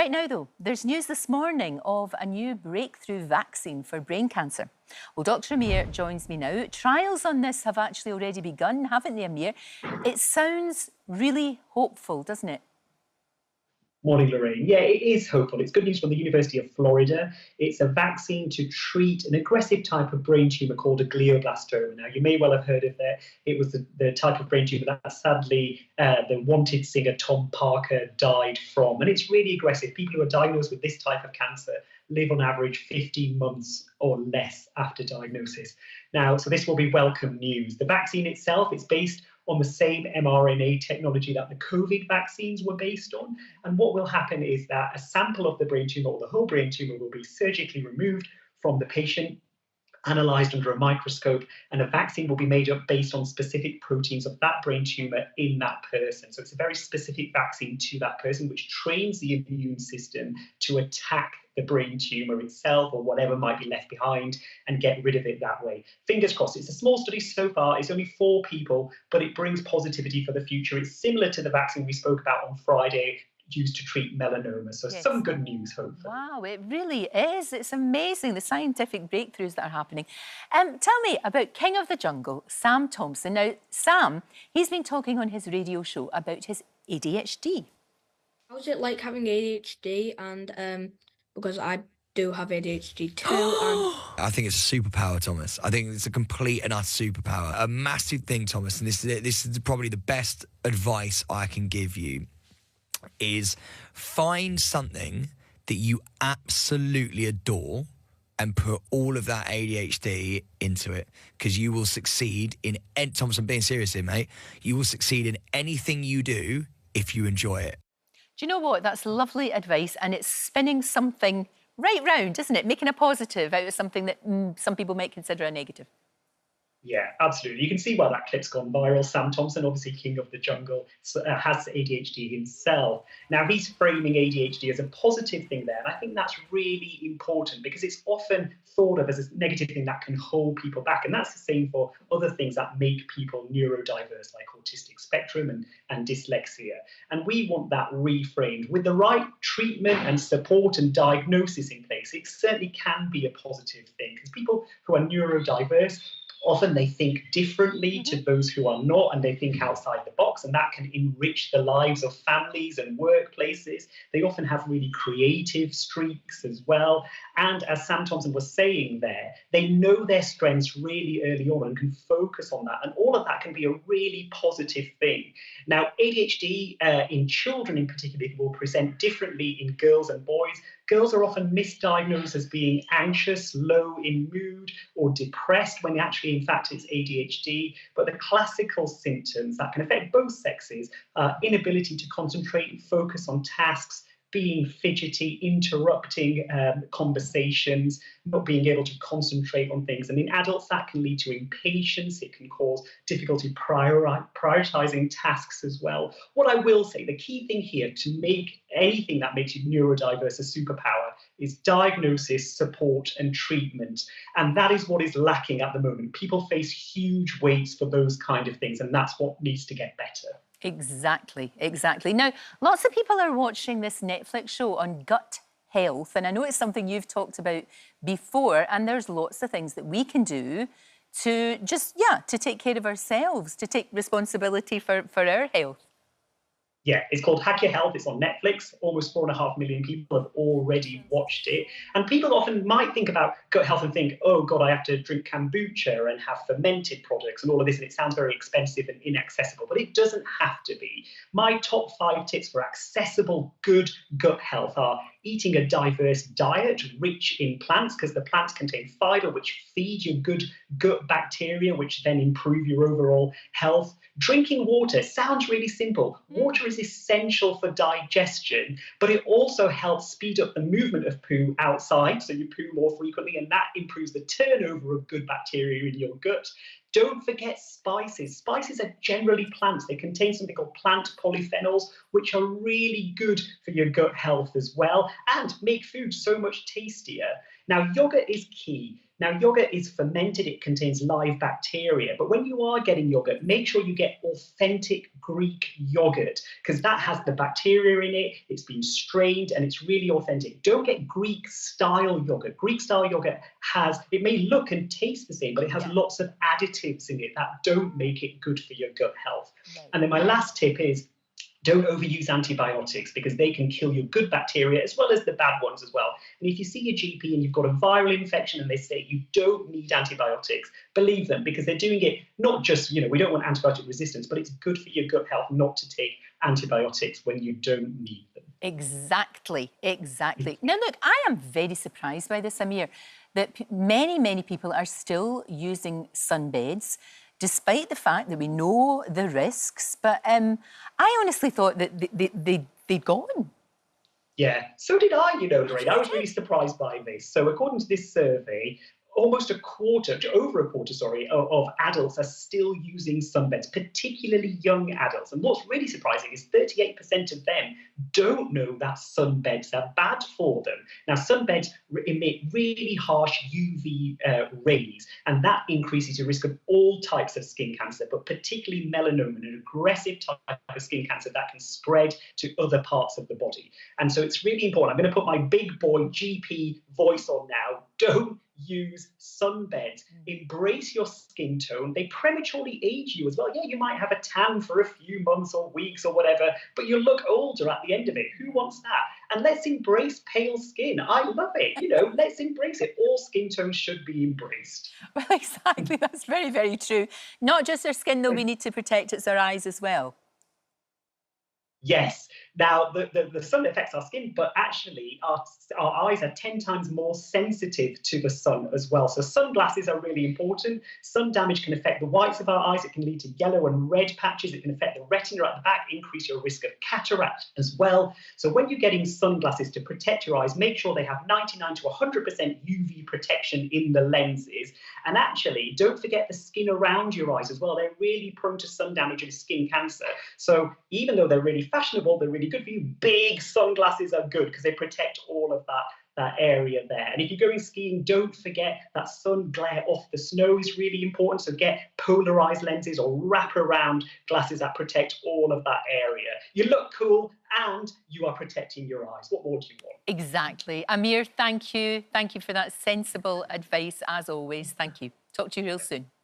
Right now, though, there's news this morning of a new breakthrough vaccine for brain cancer. Well, Dr Amir joins me now. Trials on this have actually already begun, haven't they, Amir? It sounds really hopeful, doesn't it? Morning, Lorraine. Yeah, it is hopeful. It's good news from the University of Florida. It's a vaccine to treat an aggressive type of brain tumour called a glioblastoma. Now, you may well have heard of that. It was the type of brain tumour that sadly the wanted singer Tom Parker died from. And it's really aggressive. People who are diagnosed with this type of cancer live on average 15 months or less after diagnosis. Now, so this will be welcome news. The vaccine itself, it's based on the same mRNA technology that the COVID vaccines were based on. And what will happen is that a sample of the brain tumour or the whole brain tumour will be surgically removed from the patient, analysed under a microscope, and a vaccine will be made up based on specific proteins of that brain tumour in that person. So it's a very specific vaccine to that person, which trains the immune system to attack the brain tumour itself or whatever might be left behind and get rid of it that way. Fingers crossed. It's a small study so far. It's only 4 people, but it brings positivity for the future. It's similar to the vaccine we spoke about on Friday, used to treat melanoma. So Yes. some good news, hopefully. Wow, it really is. It's amazing, the scientific breakthroughs that are happening. Tell me about King of the Jungle, Sam Thompson. Now, Sam, he's been talking on his radio show about his ADHD. How's it like having ADHD? And because I do have ADHD too. I think it's a superpower, Thomas. I think it's a complete and utter superpower. A massive thing, Thomas, and this is probably the best advice I can give you, is find something that you absolutely adore and put all of that ADHD into it, because you will succeed in, Thomas, I'm being serious here, mate, you will succeed in anything you do if you enjoy it. Do you know what? That's lovely advice, and it's spinning something right round, isn't it? Making a positive out of something that some people might consider a negative. Yeah, absolutely. You can see why that clip's gone viral. Sam Thompson, obviously King of the Jungle, has ADHD himself. Now, he's framing ADHD as a positive thing there. And I think that's really important because it's often thought of as a negative thing that can hold people back. And that's the same for other things that make people neurodiverse, like autistic spectrum and dyslexia. And we want that reframed. With the right treatment and support and diagnosis in place, it certainly can be a positive thing, because people who are neurodiverse, often they think differently to those who are not, and they think outside the box, and that can enrich the lives of families and workplaces. They often have really creative streaks as well. And as Sam Thompson was saying there, they know their strengths really early on and can focus on that. And all of that can be a really positive thing. Now, ADHD in children in particular will present differently in girls and boys. Girls are often misdiagnosed as being anxious, low in mood, or depressed, when actually, in fact, it's ADHD. But the classical symptoms that can affect both sexes are inability to concentrate and focus on tasks, being fidgety, interrupting conversations, not being able to concentrate on things. And in adults, that can lead to impatience. It can cause difficulty prioritizing tasks as well. What I will say, the key thing here to make anything that makes you neurodiverse a superpower is diagnosis, support, and treatment. And that is what is lacking at the moment. People face huge waits for those kind of things, and that's what needs to get better. Exactly, exactly. Now, lots of people are watching this Netflix show on gut health, and I know it's something you've talked about before, and there's lots of things that we can do to just, to take care of ourselves, to take responsibility for our health. Yeah, it's called Hack Your Health. It's on Netflix. Almost 4.5 million people have already watched it. And people often might think about gut health and think, oh, God, I have to drink kombucha and have fermented products and all of this. And it sounds very expensive and inaccessible, but it doesn't have to be. My top 5 tips for accessible, good gut health are eating a diverse diet rich in plants, because the plants contain fiber, which feed your good gut bacteria, which then improve your overall health. Drinking water sounds really simple. Water is essential for digestion, but it also helps speed up the movement of poo outside, so you poo more frequently, and that improves the turnover of good bacteria in your gut. Don't forget spices. Spices are generally plants. They contain something called plant polyphenols, which are really good for your gut health as well, and make food so much tastier. Now, yogurt is key. Now, yogurt is fermented, it contains live bacteria, but when you are getting yogurt, make sure you get authentic Greek yogurt, because that has the bacteria in it, it's been strained, and it's really authentic. Don't get Greek-style yogurt. Greek-style yogurt it may look and taste the same, but it has lots of additives in it that don't make it good for your gut health. Right. And then my last tip is, don't overuse antibiotics, because they can kill your good bacteria as well as the bad ones as well. And if you see your GP and you've got a viral infection and they say you don't need antibiotics, believe them, because they're doing it not just, we don't want antibiotic resistance, but it's good for your gut health not to take antibiotics when you don't need them. Exactly. Now, look, I am very surprised by this, Amir, that many people are still using sunbeds, despite the fact that we know the risks. But I honestly thought that they'd gone. Yeah, so did I, Lorraine. I was really surprised by this. So according to this survey, almost over a quarter, of adults are still using sunbeds, particularly young adults. And what's really surprising is 38% of them don't know that sunbeds are bad for them. Now, sunbeds emit really harsh UV rays, and that increases your risk of all types of skin cancer, but particularly melanoma, an aggressive type of skin cancer that can spread to other parts of the body. And so it's really important. I'm going to put my big boy GP voice on now. Don't use sunbeds. Embrace your skin tone. They prematurely age you as well. Yeah, you might have a tan for a few months or weeks or whatever, but you look older at the end of it. Who wants that? And let's embrace pale skin. I love it. Let's embrace it. All skin tones should be embraced. Well, exactly. That's very true. Not just our skin, though, we need to protect. It's our eyes as well. Yes. Now, the sun affects our skin, but actually our eyes are 10 times more sensitive to the sun as well. So sunglasses are really important. Sun damage can affect the whites of our eyes. It can lead to yellow and red patches. It can affect the retina at the back, increase your risk of cataract as well. So when you're getting sunglasses to protect your eyes, make sure they have 99 to 100% UV protection in the lenses. And actually, don't forget the skin around your eyes as well. They're really prone to sun damage and skin cancer. So even though they're really fashionable, they're really good for you, big sunglasses are good because they protect all of that area there. And if you're going skiing, don't forget that sun glare off the snow is really important. So get polarized lenses or wrap around glasses that protect all of that area. You look cool and you are protecting your eyes. What more do you want? Exactly. Amir, thank you. Thank you for that sensible advice as always. Thank you. Talk to you real soon.